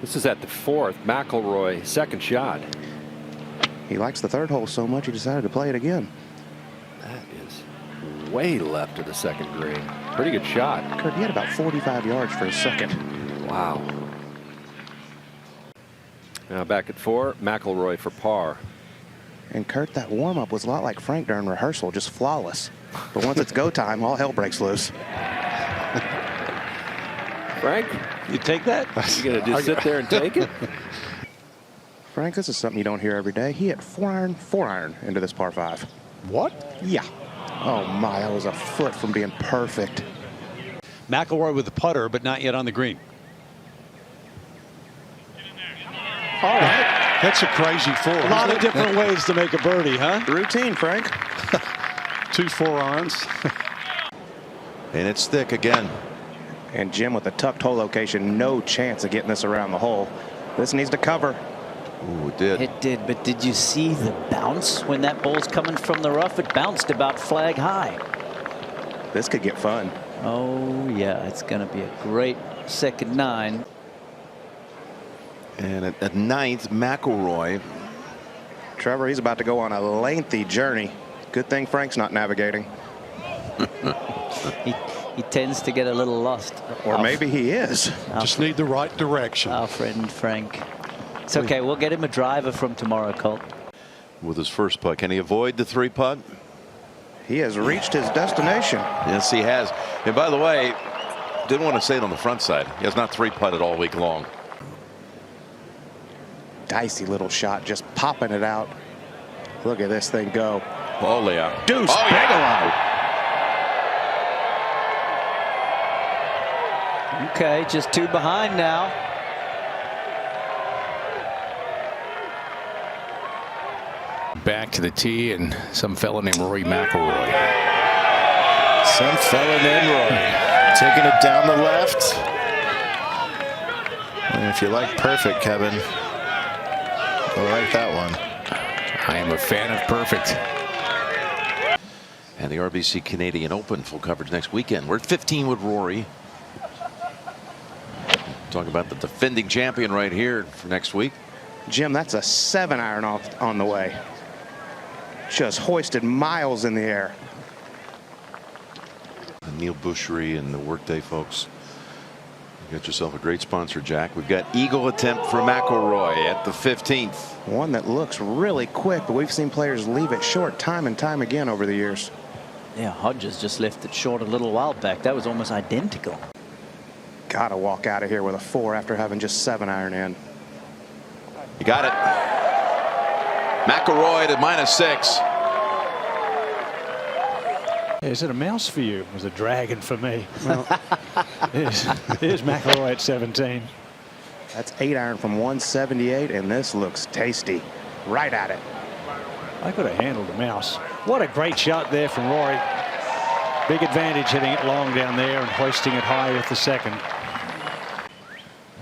This is at the 4th. McIlroy, second shot. He likes the 3rd hole so much he decided to play it again. That is way left of the second green. Pretty good shot. Kurt, he had about 45 yards for his second. Wow. Now back at 4, McIlroy for par. And Kurt, that warm-up was a lot like Frank during rehearsal, just flawless. But once it's go time, all hell breaks loose. Frank, you take that? You gonna just sit there and take it? Frank, this is something you don't hear every day. He hit 4-iron into this par 5. What? Yeah. Oh my, that was a foot from being perfect. McIlroy with the putter, but not yet on the green. All right. That's a crazy 4. A lot of different ways to make a birdie, huh? Routine, Frank. 2 4-irons. And it's thick again. And Jim with the tucked hole location, no chance of getting this around the hole. This needs to cover. Ooh, it did. It did, but did you see the bounce when that ball's coming from the rough? It bounced about flag high. This could get fun. Oh, yeah, it's going to be a great second 9. And at 9th, McIlroy. Trevor, he's about to go on a lengthy journey. Good thing Frank's not navigating. He tends to get a little lost. Or maybe he is. Just need the right direction. Our friend Frank. It's okay. We'll get him a driver from tomorrow, Colt. With his first putt. Can he avoid the 3 putt? He has reached his destination. Yes, he has. And by the way, didn't want to say it on the front side. He has not 3 putted all week long. Dicey little shot, just popping it out. Look at this thing go. Oh, yeah. Deuce oh, Bigelow. Okay, just 2 behind now. Back to the tee, and some fellow named Rory McIlroy. Some fellow named Rory taking it down the left. And if you like perfect, Kevin, you'll like that one. I am a fan of perfect. And the RBC Canadian Open, full coverage next weekend. We're at 15 with Rory. Talk about the defending champion right here for next week. Jim, that's a 7-iron on the way. Just hoisted miles in the air. Neil Boucherie and the Workday folks. You got yourself a great sponsor, Jack. We've got eagle attempt for McIlroy at the 15th. One that looks really quick, but we've seen players leave it short time and time again over the years. Yeah, Hodges just left it short a little while back. That was almost identical. Gotta walk out of here with a 4 after having just 7-iron in. You got it. McIlroy to -6. Is it a mouse for you? It was a dragon for me. Well, here's McIlroy at 17. That's 8-iron from 178, and this looks tasty. Right at it. I could have handled the mouse. What a great shot there from Rory. Big advantage hitting it long down there and hoisting it high with the second.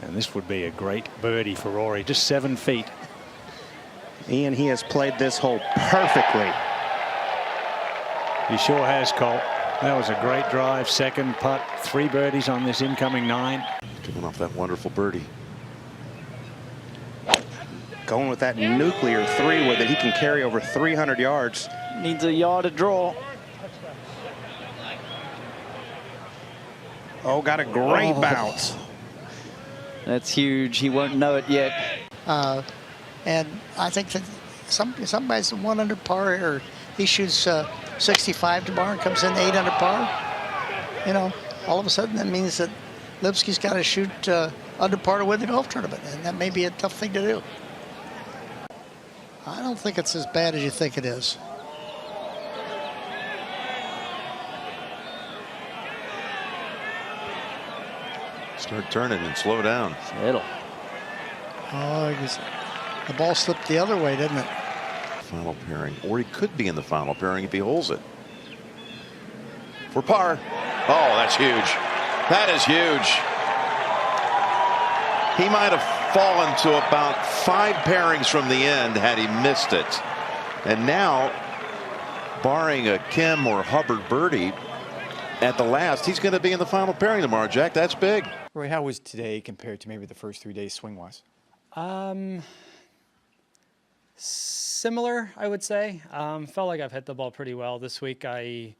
And this would be a great birdie for Rory. Just 7 feet. Ian, he has played this hole perfectly. He sure has, Colt. That was a great drive. Second putt. 3 birdies on this incoming 9. Coming off that wonderful birdie. Going with that nuclear 3 with it, he can carry over 300 yards. Needs a yard to draw. Oh, got a great bounce. That's huge. He won't know it yet. And I think that somebody's 1 under par, or he shoots 65 tomorrow and comes in 8 under par. You know, all of a sudden that means that Lipsky's got to shoot under par to win the golf tournament, and that may be a tough thing to do. I don't think it's as bad as you think it is. Start turning and slow down. It'll. Oh, the ball slipped the other way, didn't it? Final pairing, or he could be in the final pairing if he holds it. For par. Oh, that's huge. That is huge. He might have fallen to about 5 pairings from the end had he missed it. And now, barring a Kim or Hubbard birdie, at the last. He's going to be in the final pairing tomorrow, Jack. That's big. Roy, how was today compared to maybe the first 3 days swing-wise? Similar, I would say. Felt like I've hit the ball pretty well this week. The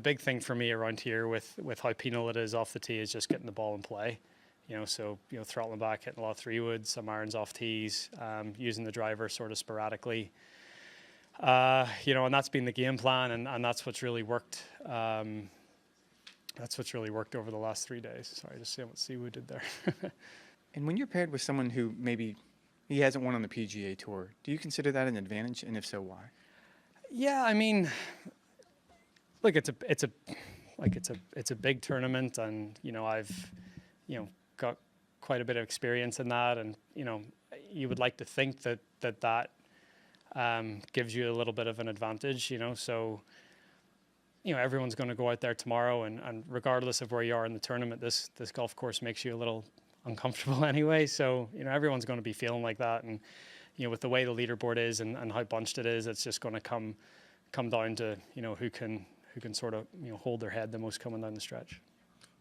big thing for me around here with how penal it is off the tee is just getting the ball in play. Throttling back, hitting a lot of 3-woods, some irons off tees, using the driver sort of sporadically. And that's been the game plan, and that's what's really worked. That's what's really worked over the last 3 days. Sorry, just seeing what Siwoo did there. And when you're paired with someone who maybe he hasn't won on the PGA Tour, do you consider that an advantage, and if so, why? Yeah, I mean, look, it's a big tournament, and I've got quite a bit of experience in that, and you would like to think that gives you a little bit of an advantage, so everyone's going to go out there tomorrow, and regardless of where you are in the tournament, this golf course makes you a little uncomfortable anyway, so everyone's going to be feeling like that, and with the way the leaderboard is and how bunched it is, it's just going to come down to who can sort of hold their head the most coming down the stretch.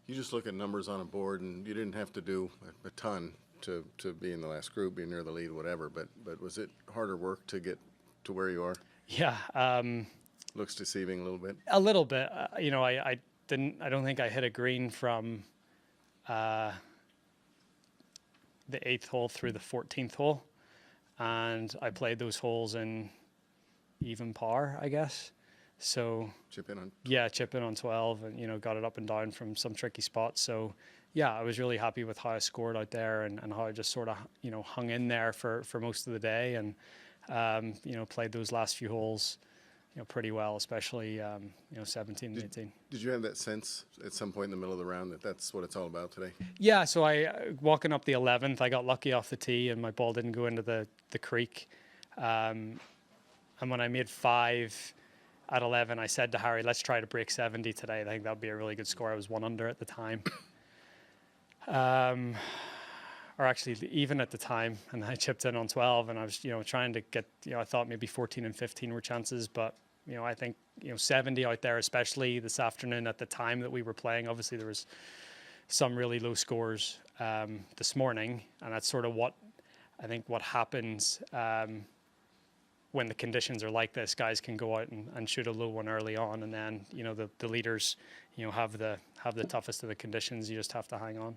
You just look at numbers on a board, and you didn't have to do a ton to be in the last group, be near the lead, whatever. But was it harder work to get to where you are? Yeah. Looks deceiving a little bit. A little bit. I don't think I hit a green from the 8th hole through the 14th hole, and I played those holes in even par, I guess. So chip in on 12, and got it up and down from some tricky spots. So yeah, I was really happy with how I scored out there, and how I just sort of hung in there for most of the day, and played those last few holes pretty well, especially 17 and 18. Did you have that sense at some point in the middle of the round that that's what it's all about today? Yeah, so walking up the 11th, I got lucky off the tee, and my ball didn't go into the creek, and when I made 5 at 11, I said to Harry, let's try to break 70 today. I think that would be a really good score. I was 1 under at the time. Or actually even at the time, and I chipped in on 12, and I was, trying to get, I thought maybe 14 and 15 were chances, but, I think, 70 out there, especially this afternoon at the time that we were playing. Obviously there was some really low scores this morning, and that's sort of what happens when the conditions are like this. Guys can go out and shoot a low one early on, and then the leaders have the toughest of the conditions. You just have to hang on.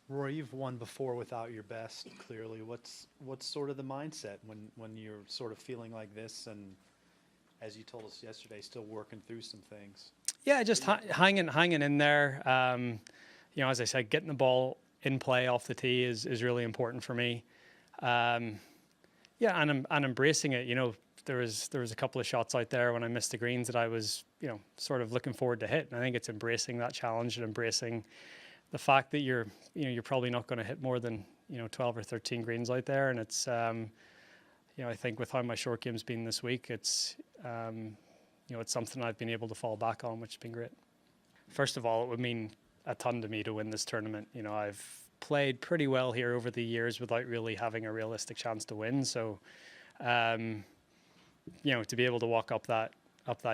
Rory, you've won before without your best. Clearly, what's sort of the mindset when you're sort of feeling like this, and as you told us yesterday, still working through some things? Yeah, just hanging in there. As I said, getting the ball in play off the tee is really important for me. Yeah, and embracing it. There was a couple of shots out there when I missed the greens that I was, sort of looking forward to hit. And I think it's embracing that challenge and embracing the fact that you're probably not going to hit more than 12 or 13 greens out there. And it's I think with how my short game's been this week, it's it's something I've been able to fall back on, which has been great. First of all, it would mean a ton to me to win this tournament. I've played pretty well here over the years without really having a realistic chance to win. So, to be able to walk up that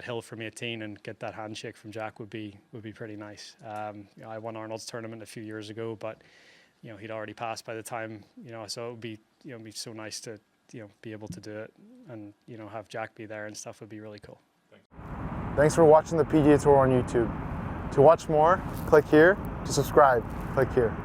hill from 18 and get that handshake from Jack would be pretty nice. I won Arnold's tournament a few years ago, but he'd already passed by the time, so it would be be so nice to be able to do it, and have Jack be there and stuff would be really cool. Thanks for watching the PGA Tour on YouTube. To watch more, click here. To subscribe, click here.